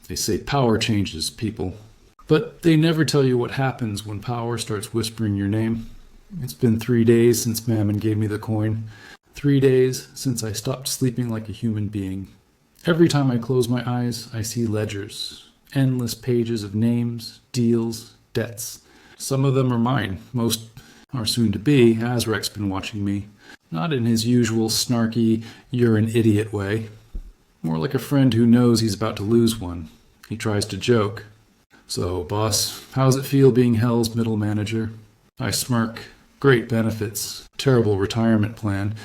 They say power changes people, but they never tell you what happens when power starts whispering your name. It's been 3 days since Mammon gave me the coin. 3 days since I stopped sleeping like a human being. Every time I close my eyes, I see ledgers. Endless pages of names, deals, debts. Some of them are mine. Most are soon to be. Azrak's been watching me. Not in his usual snarky, you're an idiot way. More like a friend who knows he's about to lose one. He tries to joke. So, boss, how's it feel being Hell's middle manager? I smirk. Great benefits. Terrible retirement plan.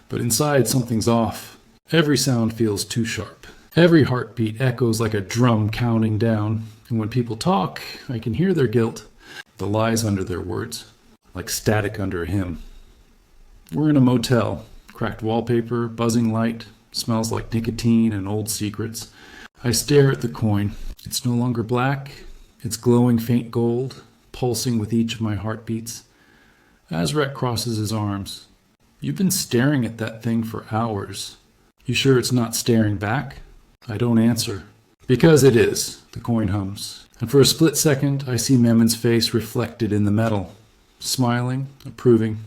But inside, something's off. Every sound feels too sharp. Every heartbeat echoes like a drum counting down. And when people talk, I can hear their guilt. The lies under their words. Like static under a hymn. We're in a motel. Cracked wallpaper, buzzing light. Smells like nicotine and old secrets. I stare at the coin. It's no longer black. It's glowing faint gold, pulsing with each of my heartbeats. Azrak crosses his arms. You've been staring at that thing for hours. You sure it's not staring back? I don't answer. Because it is, the coin hums. And for a split second, I see Mammon's face reflected in the metal. Smiling, approving.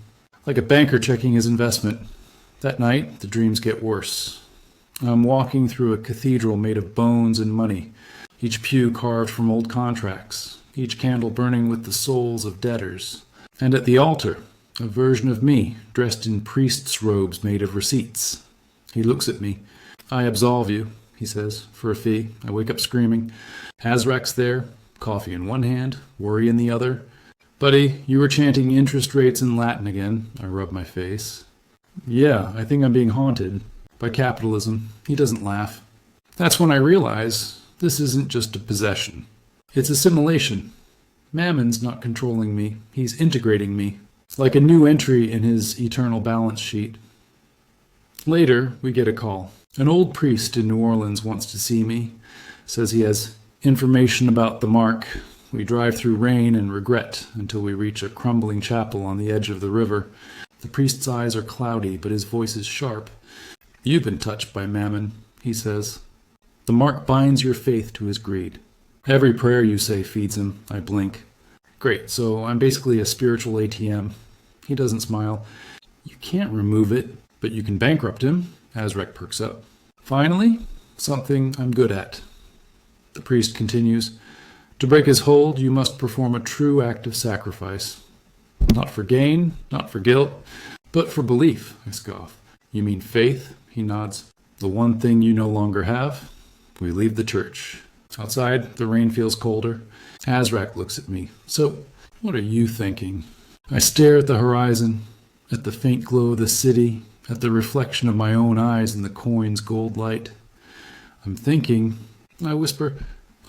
Like a banker checking his investment. That night, the dreams get worse. I'm walking through a cathedral made of bones and money, each pew carved from old contracts, each candle burning with the souls of debtors. And at the altar, a version of me, dressed in priest's robes made of receipts. He looks at me. I absolve you, he says, for a fee. I wake up screaming. Azrak's there, coffee in one hand, worry in the other. Buddy, you were chanting interest rates in Latin again. I rub my face. Yeah, I think I'm being haunted by capitalism. He doesn't laugh. That's when I realize this isn't just a possession. It's assimilation. Mammon's not controlling me. He's integrating me. Like a new entry in his eternal balance sheet. Later, we get a call. An old priest in New Orleans wants to see me. Says he has information about the mark. We drive through rain and regret until we reach a crumbling chapel on the edge of the river. The priest's eyes are cloudy, but his voice is sharp. You've been touched by Mammon, he says. The mark binds your faith to his greed. Every prayer you say feeds him. I blink. Great, so I'm basically a spiritual ATM. He doesn't smile. You can't remove it, but you can bankrupt him. Azrak perks up. Finally, something I'm good at. The priest continues. To break his hold, you must perform a true act of sacrifice. Not for gain, not for guilt, but for belief, I scoff. You mean faith? He nods. The one thing you no longer have? We leave the church. Outside, the rain feels colder. Azrak looks at me. So, what are you thinking? I stare at the horizon, at the faint glow of the city, at the reflection of my own eyes in the coin's gold light. I'm thinking, I whisper,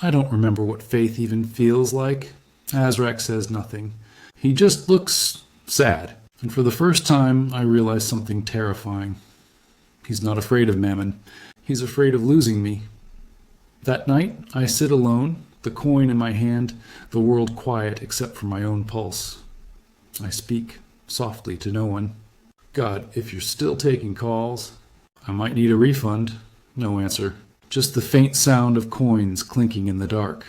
I don't remember what faith even feels like. Azrak says nothing. He just looks sad. And for the first time, I realize something terrifying. He's not afraid of Mammon. He's afraid of losing me. That night, I sit alone, the coin in my hand, the world quiet except for my own pulse. I speak softly to no one. God, if you're still taking calls, I might need a refund. No answer. Just the faint sound of coins clinking in the dark.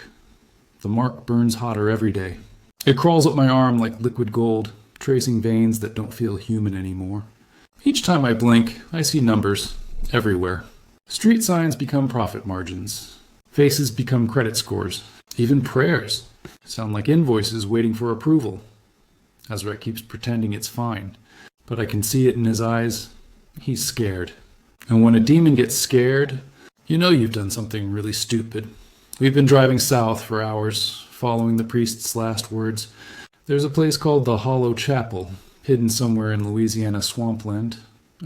The mark burns hotter every day. It crawls up my arm like liquid gold, tracing veins that don't feel human anymore. Each time I blink, I see numbers everywhere. Street signs become profit margins. Faces become credit scores. Even prayers sound like invoices waiting for approval. Azrak keeps pretending it's fine, but I can see it in his eyes. He's scared. And when a demon gets scared, you know you've done something really stupid. We've been driving south for hours, following the priest's last words. There's a place called the Hollow Chapel, hidden somewhere in Louisiana swampland,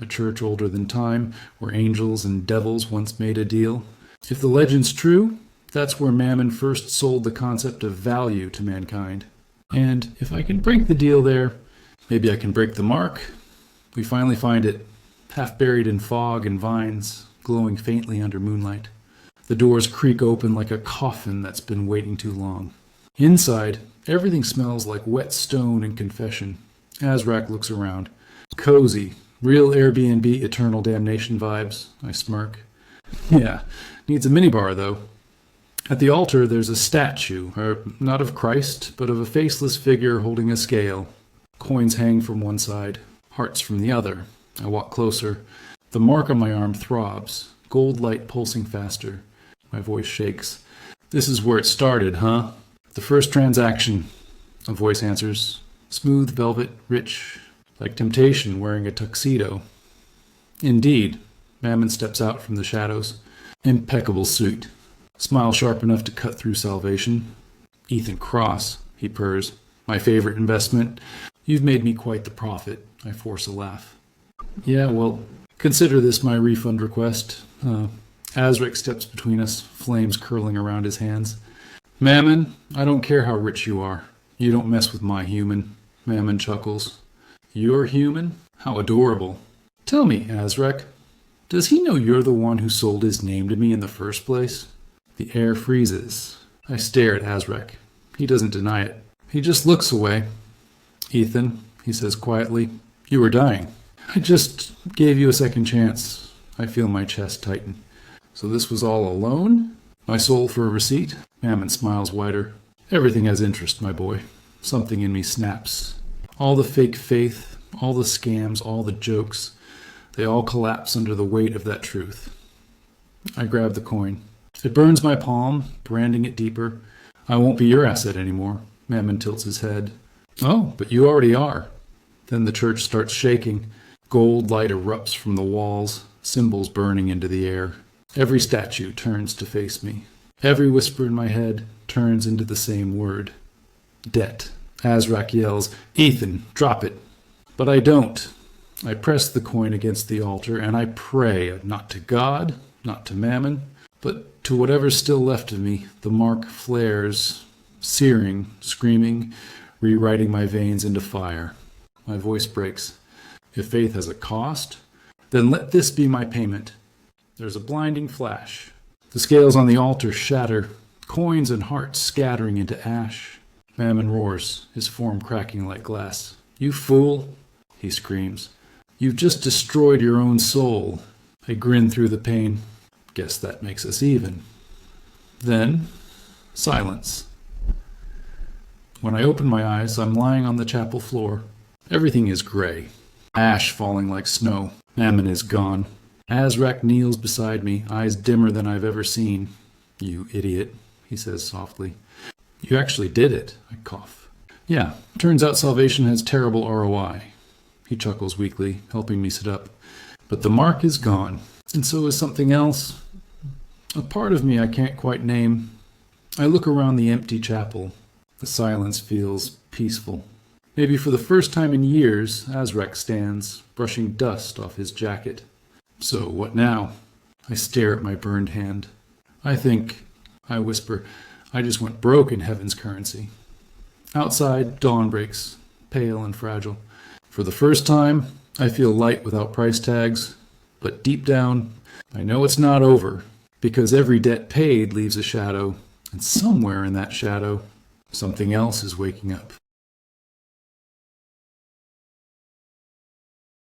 a church older than time, where angels and devils once made a deal. If the legend's true, that's where Mammon first sold the concept of value to mankind. And if I can break the deal there, maybe I can break the mark. We finally find it, half buried in fog and vines, glowing faintly under moonlight. The doors creak open like a coffin that's been waiting too long. Inside, everything smells like wet stone and confession. Azrak looks around. Cozy, real Airbnb Eternal Damnation vibes. I smirk. Yeah, needs a minibar though. At the altar, there's a statue, not of Christ, but of a faceless figure holding a scale. Coins hang from one side, hearts from the other. I walk closer. The mark on my arm throbs, gold light pulsing faster. My voice shakes. This is where it started, huh? The first transaction, a voice answers. Smooth velvet, rich, like temptation wearing a tuxedo. Indeed, Mammon steps out from the shadows. Impeccable suit. Smile sharp enough to cut through salvation. Ethan Cross, he purrs. My favorite investment. You've made me quite the prophet. I force a laugh. Yeah, well, consider this my refund request. Azric steps between us, flames curling around his hands. Mammon, I don't care how rich you are. You don't mess with my human. Mammon chuckles. Your human? How adorable. Tell me, Azric, does he know you're the one who sold his name to me in the first place? The air freezes. I stare at Azric. He doesn't deny it. He just looks away. Ethan, he says quietly, you were dying. I just gave you a second chance. I feel my chest tighten. So this was all alone? My soul for a receipt? Mammon smiles wider. Everything has interest, my boy. Something in me snaps. All the fake faith, all the scams, all the jokes, they all collapse under the weight of that truth. I grab the coin. It burns my palm, branding it deeper. I won't be your asset anymore. Mammon tilts his head. Oh, but you already are. Then the church starts shaking. Gold light erupts from the walls, symbols burning into the air. Every statue turns to face me. Every whisper in my head turns into the same word. Debt. Azric yells, Ethan, drop it. But I don't. I press the coin against the altar, and I pray, not to God, not to Mammon, but to whatever's still left of me. The mark flares, searing, screaming, rewriting my veins into fire. My voice breaks. If faith has a cost, then let this be my payment. There's a blinding flash. The scales on the altar shatter, coins and hearts scattering into ash. Mammon roars, his form cracking like glass. You fool, he screams. You've just destroyed your own soul. I grin through the pain. Guess that makes us even. Then, silence. When I open my eyes, I'm lying on the chapel floor. Everything is gray. Ash falling like snow. Mammon is gone. Azric kneels beside me, eyes dimmer than I've ever seen. You idiot, he says softly. You actually did it, I cough. Yeah, turns out salvation has terrible ROI. He chuckles weakly, helping me sit up. But the mark is gone, and so is something else. A part of me I can't quite name. I look around the empty chapel. The silence feels peaceful. Maybe for the first time in years, Azric stands, brushing dust off his jacket. So what now? I stare at my burned hand. I whisper, I just went broke in heaven's currency. Outside, dawn breaks, pale and fragile. For the first time, I feel light without price tags, but deep down, I know it's not over, because every debt paid leaves a shadow, and somewhere in that shadow, something else is waking up.